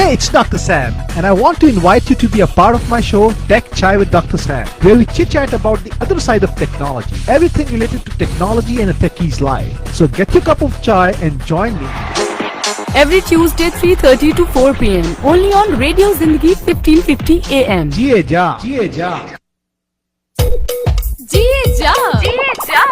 Hey, it's Dr. Sam, and I want to invite you to be a part of my show, Tech Chai with Dr. Sam, where we chit-chat about the other side of technology, everything related to technology and a techie's life. So get your cup of chai and join me. Every Tuesday 3:30 to 4 p.m. only on Radio Zindagi 1550 AM. Jiye ja. Jiye ja. Jiye ja. Jiye ja.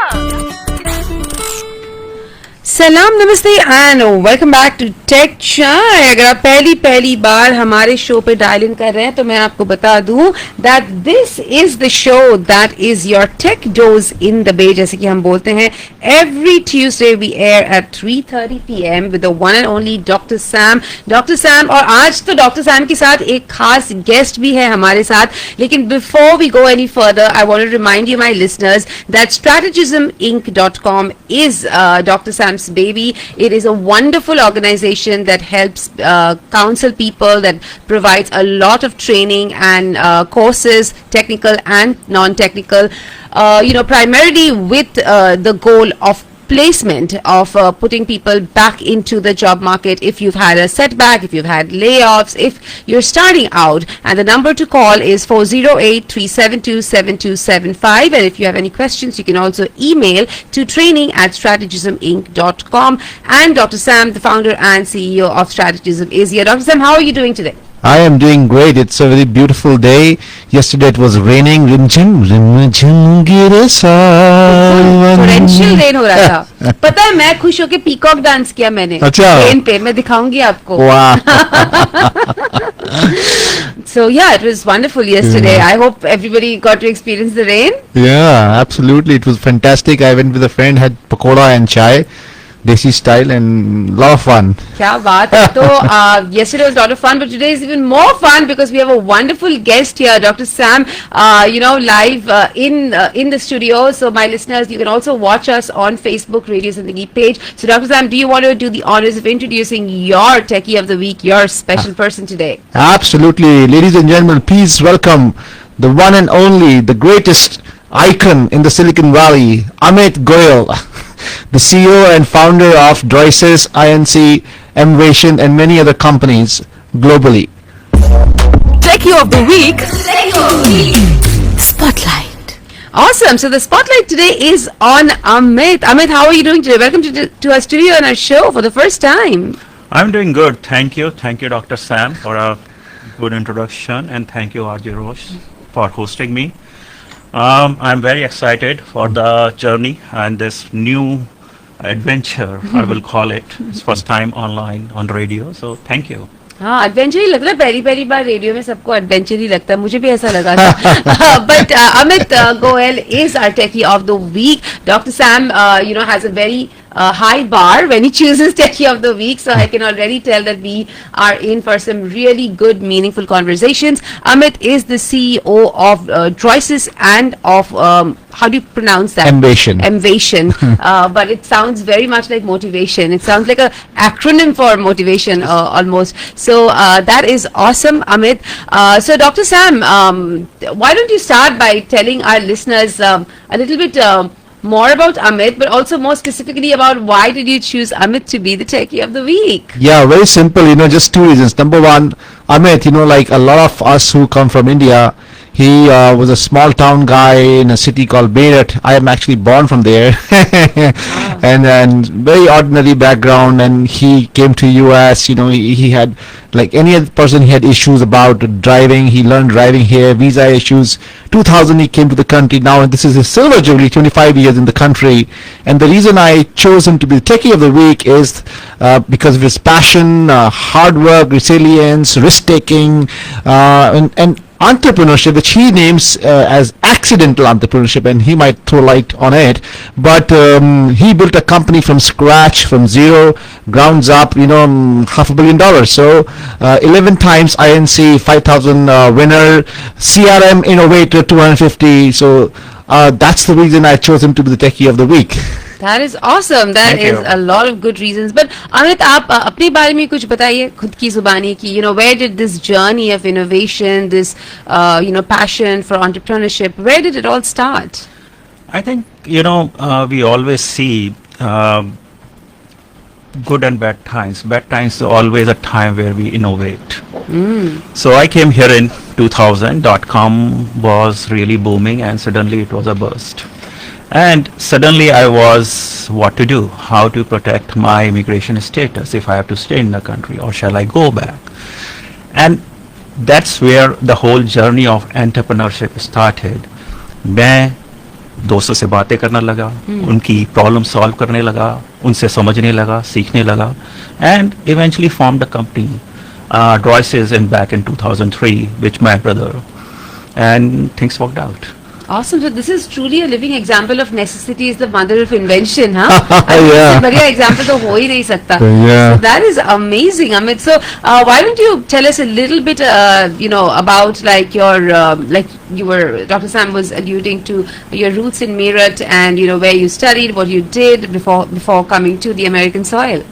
सलाम namaste and welcome back to tech chai. अगर आप पहली बार हमारे show पे dial in कर रहे हैं तो मैं आपको बता दूं that this is the show that is your tech dose in the bay, जैसे कि हम बोलते हैं। Every Tuesday we air at 3:30 PM with the one and only doctor Sam. और आज तो डॉक्टर सैम के साथ एक खास गेस्ट भी है हमारे साथ। लेकिन before we go any further I want to remind you my listeners that strategisinc.com is Dr. Sam's baby. It is a wonderful organization that helps counsel people, that provides a lot of training and courses, technical and non-technical, primarily with the goal of placement, of putting people back into the job market if you've had a setback, if you've had layoffs, if you're starting out. And the number to call is 408-372-7275. And if you have any questions, you can also email to training@strategisminc.com. And Dr. Sam, the founder and CEO of Strategism, is here. Dr. Sam, how are you doing today? I am doing great. It's a very beautiful day. Yesterday it was raining. Torrential rain हो रहा था। पता है, मैं खुश होके peacock dance किया मैंने। अच्छा। रेन पे मैं दिखाऊंगी आपको। Wow. So yeah, it was wonderful yesterday. I hope everybody got to experience the rain. Yeah, absolutely. It was fantastic. I went with a friend, had pakoda and chai, desi style, and lot of fun. क्या बात है। तो yesterday was a lot of fun, but today is even more fun because we have a wonderful guest here, Dr. Sam, live in the studio. So my listeners, you can also watch us on Facebook Radio Zindagi page. So Dr. Sam, do you want to do the honors of introducing your techie of the week, your special person today? Absolutely. Ladies and gentlemen, please welcome the one and only, the greatest icon in the Silicon Valley, Amit Goel, the CEO and founder of Droisys, INC, Emvation, and many other companies globally. Techie of the week. Spotlight. Awesome. So the spotlight today is on Amit. Amit, how are you doing today? Welcome to our studio and our show for the first time. I'm doing good. Thank you. Thank you, Dr. Sam, for a good introduction. And thank you, RJ Roche, for hosting me. I'm very excited for the journey and this new adventure, I will call it. It's first time online on radio. So thank you. हाँ, adventure ही लग रहा है। पहली बार radio में सबको adventure ही लगता है, मुझे भी ऐसा लगा था। But Amit Goyal is our techie of the week. Doctor Sam has a very high bar when he chooses techie of the week, so I can already tell that we are in for some really good, meaningful conversations. Amit is the CEO of Droisys and of how do you pronounce that? Emvation. But it sounds very much like motivation. It sounds like a acronym for motivation almost. So that is awesome, Amit. So Dr. Sam, why don't you start by telling our listeners a little bit more about Amit, but also more specifically about why did you choose Amit to be the techie of the week? Yeah, very simple. Just two reasons. Number one, Amit, like a lot of us who come from India, he was a small town guy in a city called Meerut. I am actually born from there. and very ordinary background, and he came to US. He had, like any other person, he had issues about driving. He learned driving here, visa issues. 2000 he came to the country. Now this is his silver jubilee, 25 years in the country. And the reason I chose him to be the techie of the week is because of his passion, hard work, resilience, risk taking, and entrepreneurship, which he names as accidental entrepreneurship, and he might throw light on it. But he built a company from scratch, from zero, grounds up, $500 million. So 11 times INC 5,000 winner, CRM innovator 250. So that's the reason I chose him to be the techie of the week. That is awesome. That Thank is you. a lot of good reasons. But Amit, आप अपने बारे में कुछ बताइए खुद की जुबानी की. Where did this journey of innovation, this passion for entrepreneurship, where did it all start? I think, we always see good and bad times. Bad times is always a time where we innovate. So I came here in 2000. .com was really booming, and suddenly it was a burst. And suddenly I was what to do, how to protect my immigration status if I have to stay in the country, or shall I go back? And that's where the whole journey of entrepreneurship started. मैं दोस्तों से बातें करने लगा, उनकी problem solve करने लगा, उनसे समझने लगा, सीखने लगा, and eventually formed a company, Droisys, back in 2003, with my brother, and things worked out. Awesome. So this is truly a living example of necessity is the mother of invention, huh? Yeah. इससे बढ़िया example तो हो ही नहीं सकता. Yeah. So that is amazing, Amit. So why don't you tell us a little bit, about like your, Dr. Sam was alluding to your roots in Meerut and, where you studied, what you did before coming to the American soil.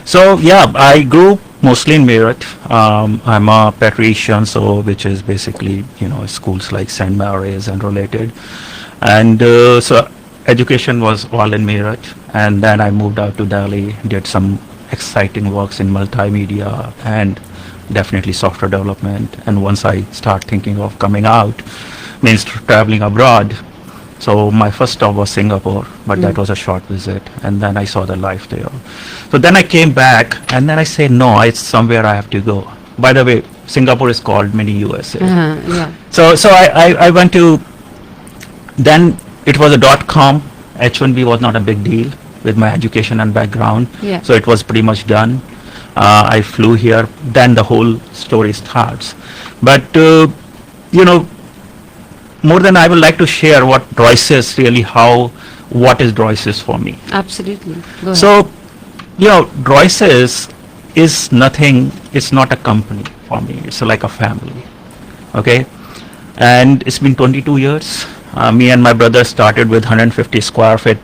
So yeah, I grew mostly in Meerut. I'm a patrician, so which is basically schools like St. Mary's and related, and so education was all in Meerut. And then I moved out to Delhi, did some exciting works in multimedia and definitely software development. And once I start thinking of coming out, means traveling abroad. So my first stop was Singapore, but that was a short visit, and then I saw the life there. So then I came back, and then I said, no, it's somewhere I have to go. By the way, Singapore is called mini USA. Yeah. So I went to, then it was a .com. H1B was not a big deal with my education and background. Yeah. So it was pretty much done. I flew here, then the whole story starts. But, more than I would like to share what Droisys really, what is Droisys for me. Absolutely. Go ahead. So, Droisys is nothing, it's not a company for me, it's like a family, okay? And it's been 22 years. Me and my brother started with 150 square feet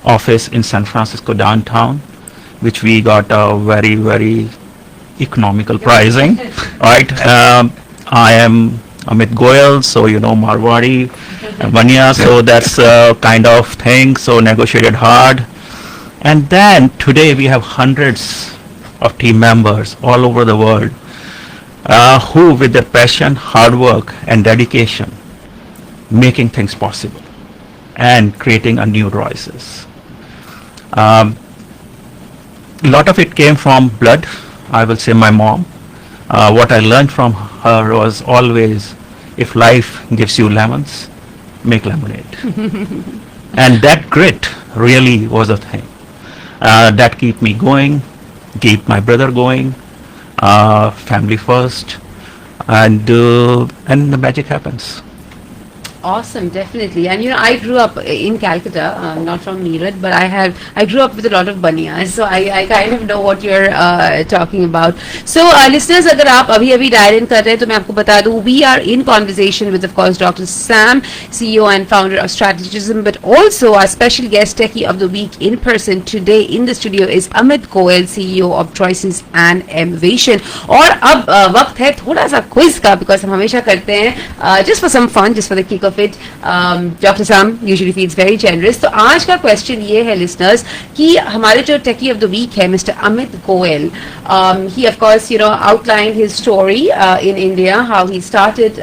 office in San Francisco downtown, which we got a very, very economical pricing, right? I am Amit Goel, so Marwari, Bania, so that's kind of thing, so negotiated hard. And then today we have hundreds of team members all over the world who with their passion, hard work and dedication making things possible and creating a new Droisys. A lot of it came from blood, I will say my mom. What I learned from her was always, if life gives you lemons, make lemonade. And that grit really was a thing. That keep me going, keep my brother going, family first, and the magic happens. Awesome, definitely. And I grew up in Calcutta, not from Meerut, but I grew up with a lot of baniyas, so I kind of know what you're talking about. So listeners, अगर आप अभी dial in कर रहे हैं तो मैं आपको बता दूं, we are in conversation with, of course, Dr. Sam, CEO and founder of Strategism, but also our special guest techie of the week in person today in the studio is Amit Goel, CEO of Droisys and Innovation. और अब वक्त है थोड़ा सा quiz का, because हम हमेशा करते हैं just for some fun, just for the kick of it. Dr. Sam usually feels very generous. तो आज का क्वेश्चन ये है listeners कि हमारे जो techie of the week है Mr. Amit Goel. He of course outlined his story in India, how he started,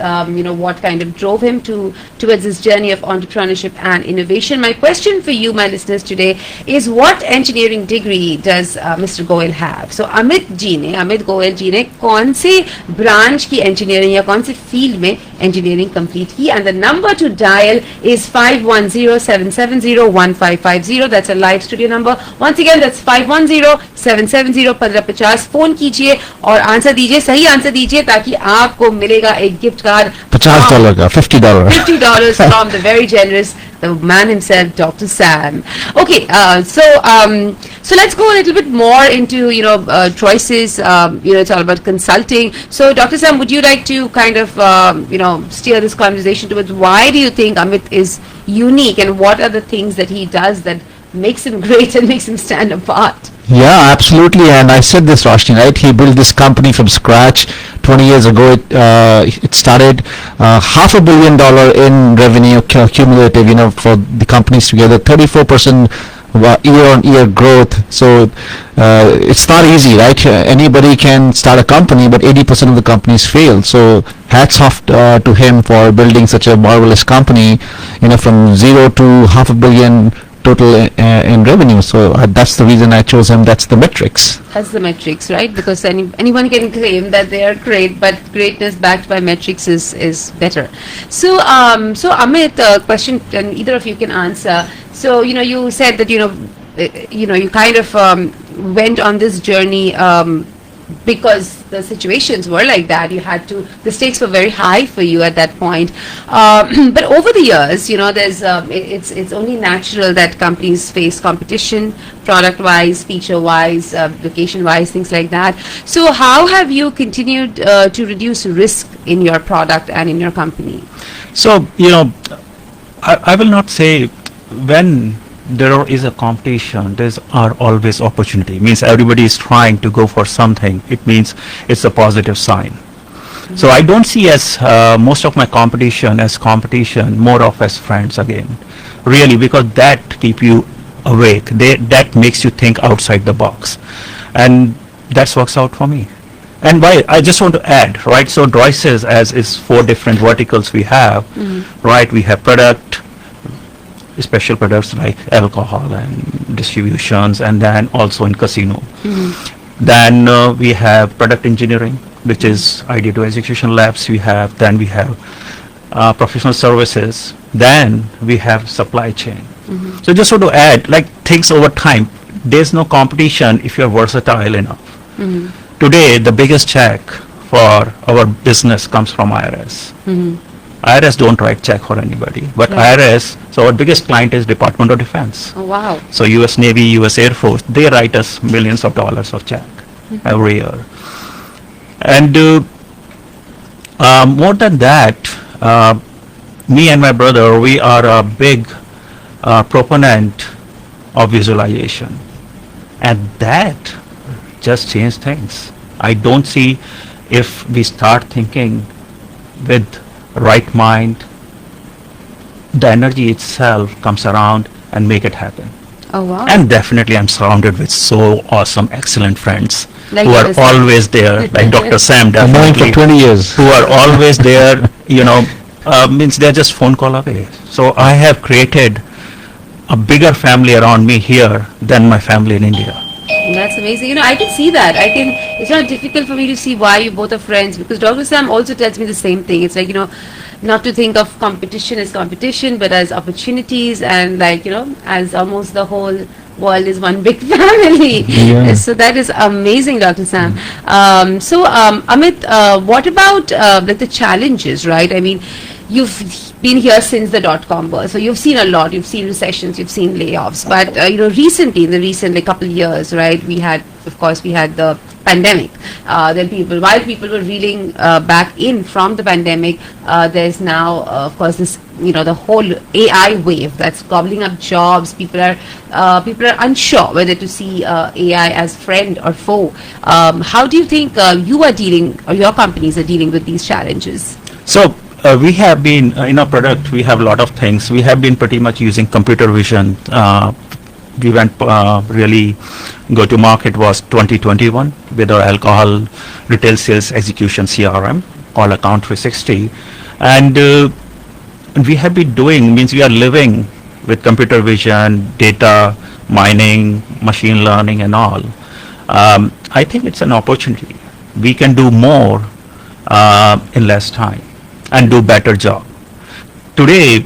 what kind of drove him towards this journey of entrepreneurship and innovation. My question for you, my listeners, today is what engineering degree does Mr. Goel have? So Amit Goel जी ने कौन से branch की engineering या कौन से field में engineering complete की? And the number to dial is 510-770-1550. That's a live studio number. Once again, that's 510-770-1550. Phone कीजिए और आंसर दीजिए, सही आंसर दीजिए ताकि आपको मिलेगा एक गिफ्ट कार्ड $50 का, $50 from the very generous, the man himself, Dr. Sam. Okay, so let's go a little bit more into Droisys. It's all about consulting. So Dr. Sam, would you like to kind of steer this conversation towards why do you think Amit is unique and what are the things that he does that makes him great and makes him stand apart? Yeah, absolutely. And I said this, Roshni, right? He built this company from scratch 20 years ago. It started $500 million in revenue cumulative, for the companies together. 34% year-on-year growth. So it's not easy, right? Anybody can start a company, but 80% of the companies fail. So hats off to him for building such a marvelous company, from zero to $500 million total in revenue. So that's the reason I chose him. That's the metrics. That's the metrics, right? Because anyone can claim that they are great, but greatness backed by metrics is better. So, Amit, question, and either of you can answer. So, you said that you kind of went on this journey because the situations were like that. The stakes were very high for you at that point. But over the years, there's it's only natural that companies face competition, product-wise, feature-wise, location-wise, things like that. So how have you continued to reduce risk in your product and in your company? So, I will not say when there is a competition, there are always opportunity. Means everybody is trying to go for something. It means it's a positive sign. Mm-hmm. So I don't see as most of my competition as competition, more of as friends again. Really, because that keep you awake. That makes you think outside the box. And that works out for me. And why I just want to add, right? So Droisys as is 4 different verticals we have, right? We have product, special products like alcohol and distributions, and then also in casino. Then we have product engineering, which is idea to execution labs. Then we have professional services. Then we have supply chain. So just want to add, like things over time, there's no competition if you're versatile enough. Today, the biggest check for our business comes from IRS. IRS don't write check for anybody, but IRS, so our biggest client is Department of Defense. Oh, wow. So US Navy, US Air Force, they write us millions of dollars of check every year. And more than that, me and my brother, we are a big proponent of visualization. And that just changed things. I don't see if we start thinking with right mind, the energy itself comes around and make it happen. Oh, wow. And definitely I'm surrounded with so awesome, excellent friends Like who are Dr. Sam. always there, like Dr. Sam, I've known him for definitely, 20 years. who are always there, means they're just phone call away. So I have created a bigger family around me here than my family in India. That's amazing. I can see that. It's not difficult for me to see why you both are friends, because Dr. Sam also tells me the same thing. It's like, not to think of competition as competition, but as opportunities, and as almost the whole world is one big family. Yeah. So that is amazing, Dr. Sam. Amit, what about the challenges, right? I mean, you've been here since the dot-com burst, so you've seen a lot. You've seen recessions, you've seen layoffs, but recently, in the recent couple of years, right, we had the pandemic. Then while people were reeling back in from the pandemic, there's now, of course, this the whole AI wave that's gobbling up jobs. People are unsure whether to see AI as friend or foe. How do you think you are dealing, or your companies are dealing with these challenges? So we have been, in our product, we have a lot of things. We have been pretty much using computer vision. We went really go to market was 2021 with our alcohol retail sales execution CRM, called Account 360. And we have been doing, means we are living with computer vision, data mining, machine learning and all. I think it's an opportunity. We can do more in less time and do better job. Today,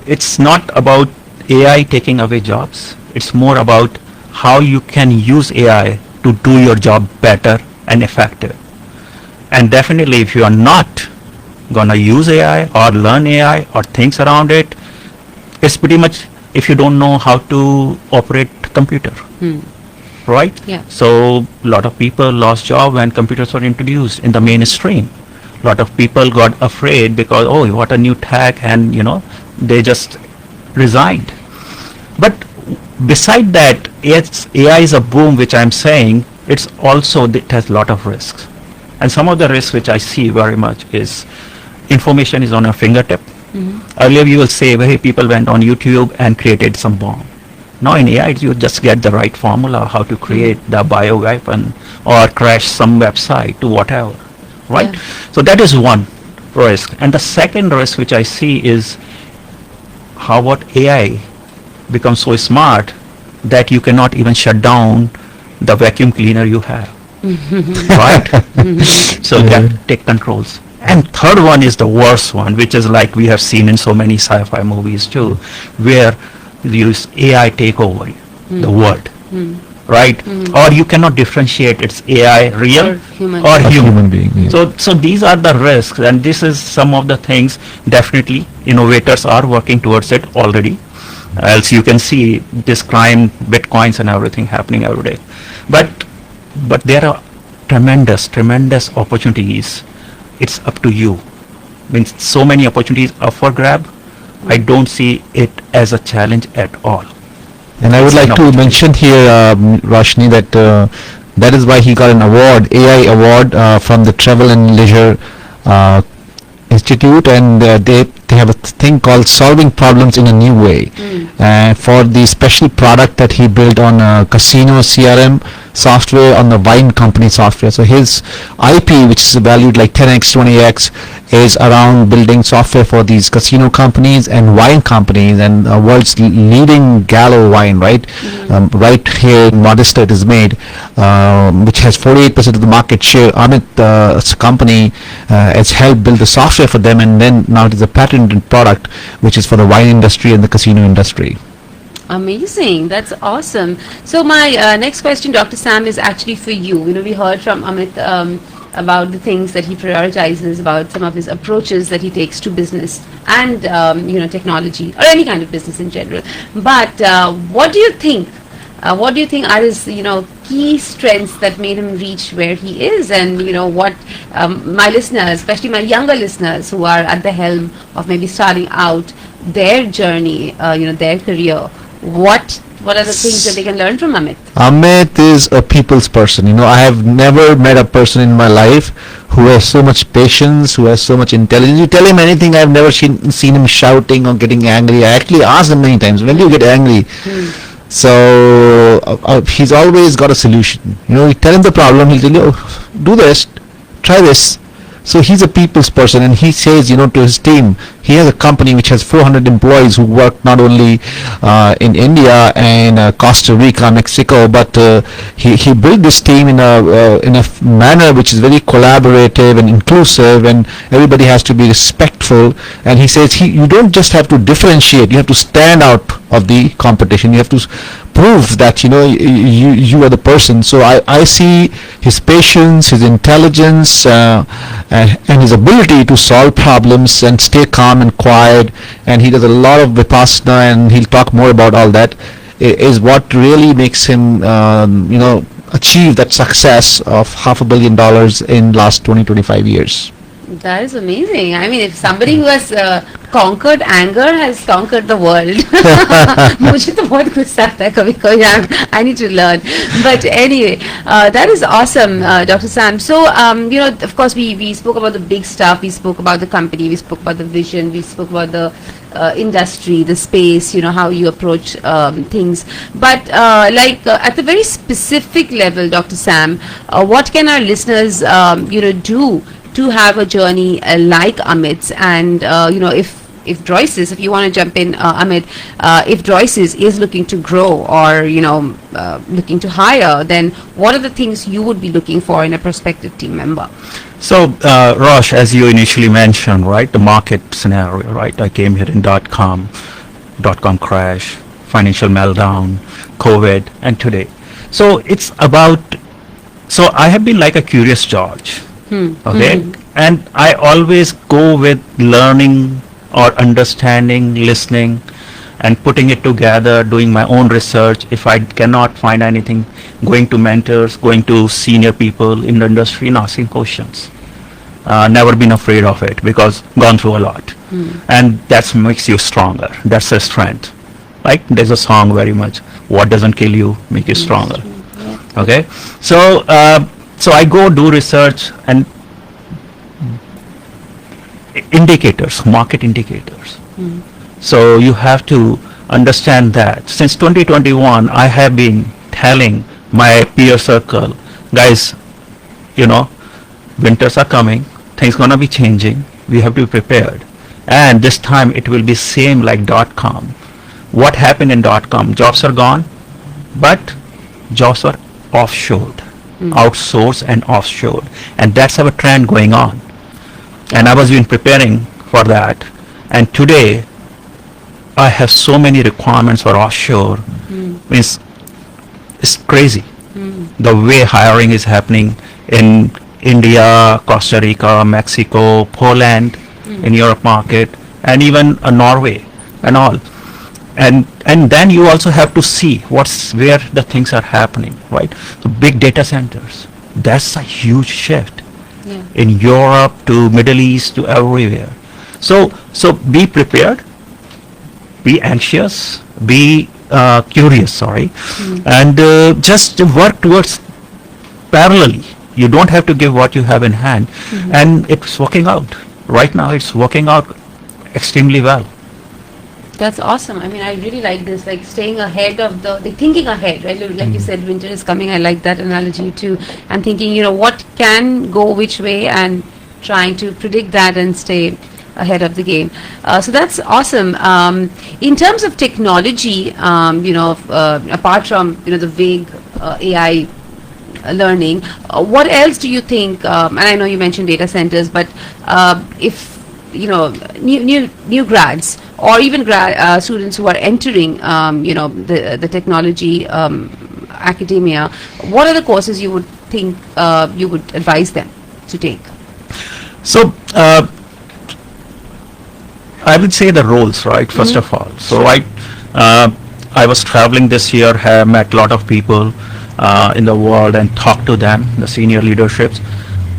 it's not about AI taking away jobs. It's more about how you can use AI to do your job better and effective. And definitely, if you are not gonna use AI or learn AI or things around it, it's pretty much if you don't know how to operate computer, right? Yeah. So a lot of people lost job when computers were introduced in the mainstream. A lot of people got afraid because, oh, what a new tech, and they just resigned. But beside that, AI is a boom, which I'm saying, it has a lot of risks. And some of the risks which I see very much is information is on your fingertip. Earlier you will say, hey, people went on YouTube and created some bomb. Now in AI, you just get the right formula how to create the bio weapon or crash some website to whatever, right? Yeah. So that is one risk. And the second risk which I see is how about AI becomes so smart that you cannot even shut down the vacuum cleaner you have, right? So that take controls. And third one is the worst one, which is like we have seen in so many sci-fi movies too, where you use AI take over the world, right? Or you cannot differentiate it's AI real Or human. or A human. human being. Yeah. So these are the risks, and this is some of the things definitely innovators are working towards it already. Else you can see this crime, bitcoins, and everything happening every day. But there are tremendous opportunities. It's up to you. Means so many opportunities up for grab. I don't see it as a challenge at all. And I would It's like an to opportunity. mention here, Roshni, that that is why he got an award, AI award from the Travel and Leisure Institute, and they have a thing called solving problems in a new way. For the special product that he built on casino CRM software on the wine company software. So his IP, which is valued like 10x, 20x, is around building software for these casino companies and wine companies, and world's leading Gallo wine, right? Right here in Modesta it is made, which has 48% of the market share. Amit's company has helped build the software for them, and then now it is a patented product which is for the wine industry and the casino industry. Amazing. That's awesome. So my next question, Dr. Sam, is actually for you. You know, we heard from Amit about the things that he prioritizes, about some of his approaches that he takes to business and, technology or any kind of business in general. But what do you think? What do you think are his, key strengths that made him reach where he is? And, what my listeners, especially my younger listeners who are at the helm of maybe starting out their journey, their career, what are the things that they can learn from Amit? Amit is a people's person. I have never met a person in my life who has so much patience, who has so much intelligence. You tell him anything, I've never seen him shouting or getting angry. I actually asked him many times, when do you get angry? So he's always got a solution. You tell him the problem, he'll tell you, oh, do this, try this. So he's a people's person, and he says, to his team, he has a company which has 400 employees who work not only in India and Costa Rica, Mexico, but he built this team in a manner which is very collaborative and inclusive, and everybody has to be respectful. And he says you don't just have to differentiate; you have to stand out of the competition. You have to prove that you are the person. So I see his patience, his intelligence, and his ability to solve problems and stay calm and quiet, and he does a lot of vipassana, and he'll talk more about all that, is what really makes him achieve that success of $500 million in last 20-25 years. That is amazing. I mean, if somebody who has conquered anger has conquered the world. मुझे तो बहुत गुस्सा आता है कभी-कभी. I need to learn. But anyway, that is awesome, Dr. Sam. So, of course, we spoke about the big stuff. We spoke about the company. We spoke about the vision. We spoke about the industry, the space, how you approach things. But at the very specific level, Dr. Sam, what can our listeners, do to have a journey like Amit's? And if Droisys, if you want to jump in, Amit, if Droisys is looking to grow or looking to hire, then what are the things you would be looking for in a prospective team member? So, Rosh, as you initially mentioned, right, the market scenario, right? I came here in dot-com crash, financial meltdown, COVID, and today. So it's about. So I have been like a curious George. Okay, and I always go with learning or understanding, listening, and putting it together, doing my own research. If I cannot find anything, going to mentors, going to senior people in the industry and asking questions. Never been afraid of it because gone through a lot, and that makes you stronger. That's a strength. Like there's a song very much. What doesn't kill you make you stronger. Okay, so. So I go do research and indicators, market indicators. So you have to understand that since 2021, I have been telling my peer circle, guys, winters are coming, things gonna be changing, we have to be prepared. And this time it will be same like .com. What happened in .com? Jobs are gone, but jobs are offshored, outsourced and offshored. And that's our trend going on. And I was been preparing for that. And today, I have so many requirements for offshore. Means it's crazy. The way hiring is happening in India, Costa Rica, Mexico, Poland, in Europe market, and even Norway and all. And then you also have to see where the things are happening, right? So big data centers, that's a huge shift in Europe to Middle East to everywhere. So be prepared, be anxious, be curious, and just work towards parallelly. You don't have to give what you have in hand, and it's working out. Right now, it's working out extremely well. That's awesome. I mean, I really like this, like staying ahead of thinking ahead, right? Like you said, winter is coming. I like that analogy too. And thinking, what can go which way and trying to predict that and stay ahead of the game. So that's awesome. In terms of technology, apart from, the vague AI learning, what else do you think, and I know you mentioned data centers, but if new grads or even students who are entering the technology academia, what are the courses you would think you would advise them to take? So I would say the roles, right, first of all. So I was traveling this year, have met a lot of people in the world and talked to them, the senior leaderships.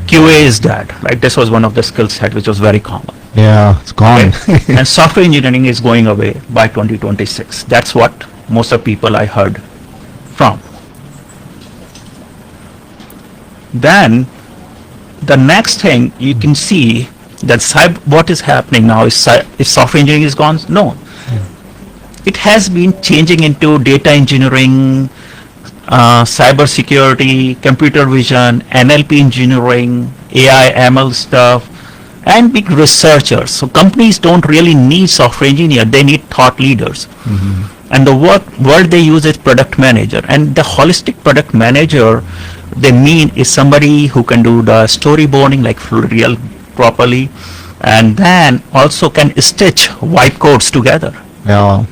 QA is dead, right? This was one of the skill set which was very common. Yeah, it's gone. Okay? And software engineering is going away by 2026. That's what most of people I heard from. Then the next thing you can see that what is happening now is software engineering is gone? No. It has been changing into data engineering, cyber security, computer vision, NLP engineering, AI, ML stuff, and big researchers. So companies don't really need software engineer, they need thought leaders. And the word they use is product manager. And the holistic product manager they mean is somebody who can do the storyboarding like real properly, and then also can stitch white codes together. Yeah.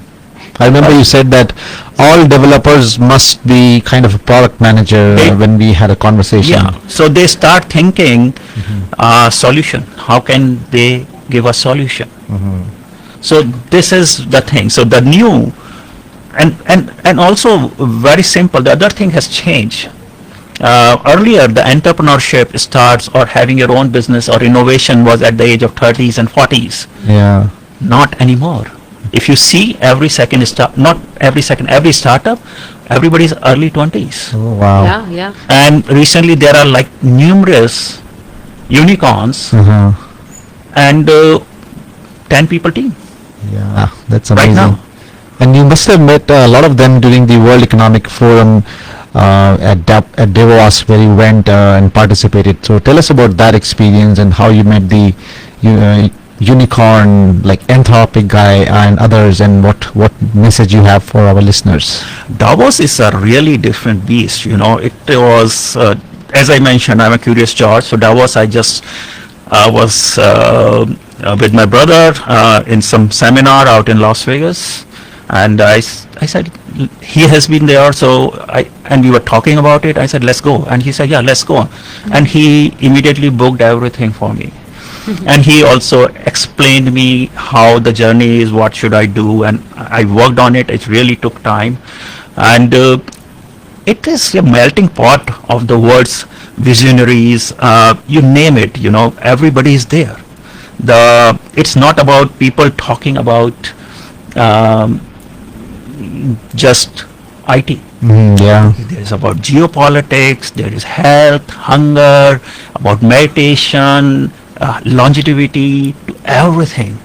I remember you said that all developers must be kind of a product manager when we had a conversation. Yeah. So they start thinking solution. How can they give a solution? So this is the thing. So the new and also very simple. The other thing has changed. Earlier, the entrepreneurship starts or having your own business or innovation was at the age of 30s and 40s. Yeah. Not anymore. If you see every startup, everybody's early 20s. Oh, wow. Yeah. And recently there are like numerous unicorns and 10 people team. Yeah, that's amazing. Right now. And you must have met a lot of them during the World Economic Forum at Davos, where you went and participated. So tell us about that experience and how you met the unicorn, like Anthropic guy and others, and what message you have for our listeners. Davos is a really different beast. It was, as I mentioned, I'm a curious George. So Davos, I just was with my brother in some seminar out in Las Vegas. And I said, he has been there, and we were talking about it. I said, let's go. And he said, yeah, let's go. And he immediately booked everything for me. And he also explained me how the journey is, what should I do. And I worked on it. It really took time. And it is a melting pot of the world's visionaries. You name it, everybody is there. It's not about people talking about just IT. Yeah. There is about geopolitics, there is health, hunger, about meditation, longevity, to everything.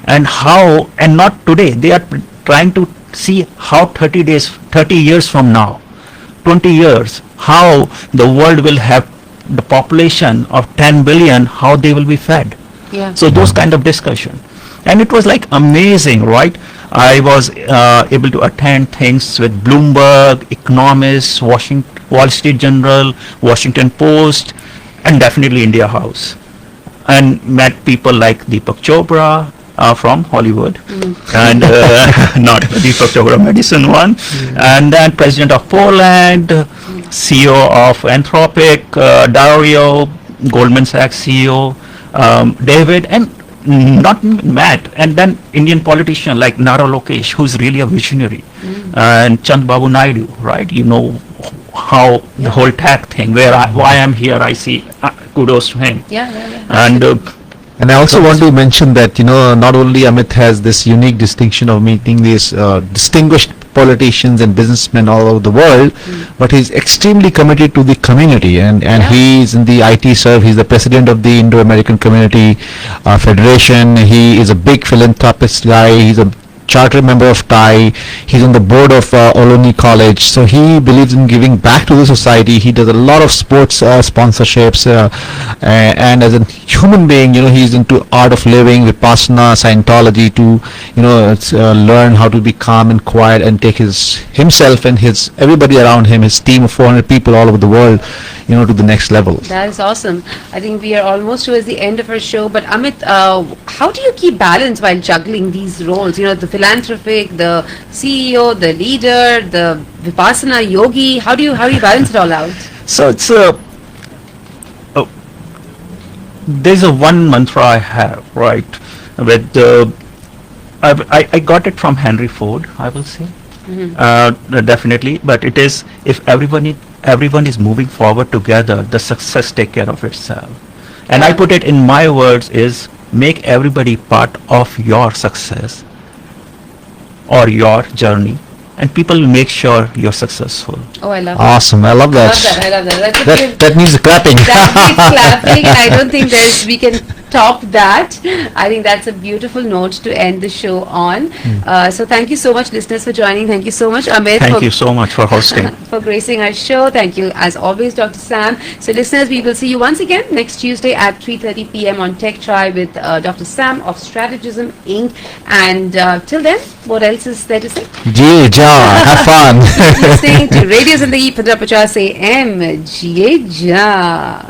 And not today, they are trying to see how 30 years from now, 20 years, how the world will have the population of 10 billion, how they will be fed. Yeah. So those kind of discussion. And it was like amazing, right? I was able to attend things with Bloomberg, Economist, Wall Street Journal, Washington Post, and definitely India House. And met people like Deepak Chopra from Hollywood, and not Deepak Chopra medicine one, and then President of Poland, CEO of Anthropic, Dario, Goldman Sachs CEO, David, and not Matt, and then Indian politician like Nara Lokesh, who's really a visionary, and Chand Babu Naidu, right? You know how the whole tech thing, why I'm here, I see kudos to him. Yeah. And I also want to mention that, not only Amit has this unique distinction of meeting these distinguished politicians and businessmen all over the world, but he's extremely committed to the community, and he's in the IT serve. He's the president of the Indo-American Community Federation. He is a big philanthropist guy. He's a charter member of TIE. He's on the board of Ohlone College. So he believes in giving back to the society. He does a lot of sports sponsorships, and as a human being, he's into art of living, Vipassana, Scientology, to learn how to be calm and quiet and take himself and everybody around him, his team of 400 people all over the world, to the next level. That is awesome. I think we are almost towards the end of our show. But Amit, how do you keep balance while juggling these roles? The philanthropic, the CEO, the leader, the Vipassana yogi. How do you balance it all out? So it's there's a one mantra I have, right? With I got it from Henry Ford, I will say, definitely. But it is, if everyone is moving forward together, the success take care of itself. And I put it in my words is, make everybody part of your success or your journey, and people will make sure you're successful. Oh, I love Awesome. I love that. I love that. That needs a clapping. That needs clapping. I don't think we can top that. I think that's a beautiful note to end the show on. So thank you so much, listeners, for joining. Thank you so much, Amit. Thank you so much for hosting. For gracing our show. Thank you, as always, Dr. Sam. So listeners, we will see you once again next Tuesday at 3:30 p.m. on Tech Chai with Dr. Sam of Strategism Inc. And till then, what else is there to say? Jee ja, have fun. Listening to Radio Zindagi 50 AM. Jee ja.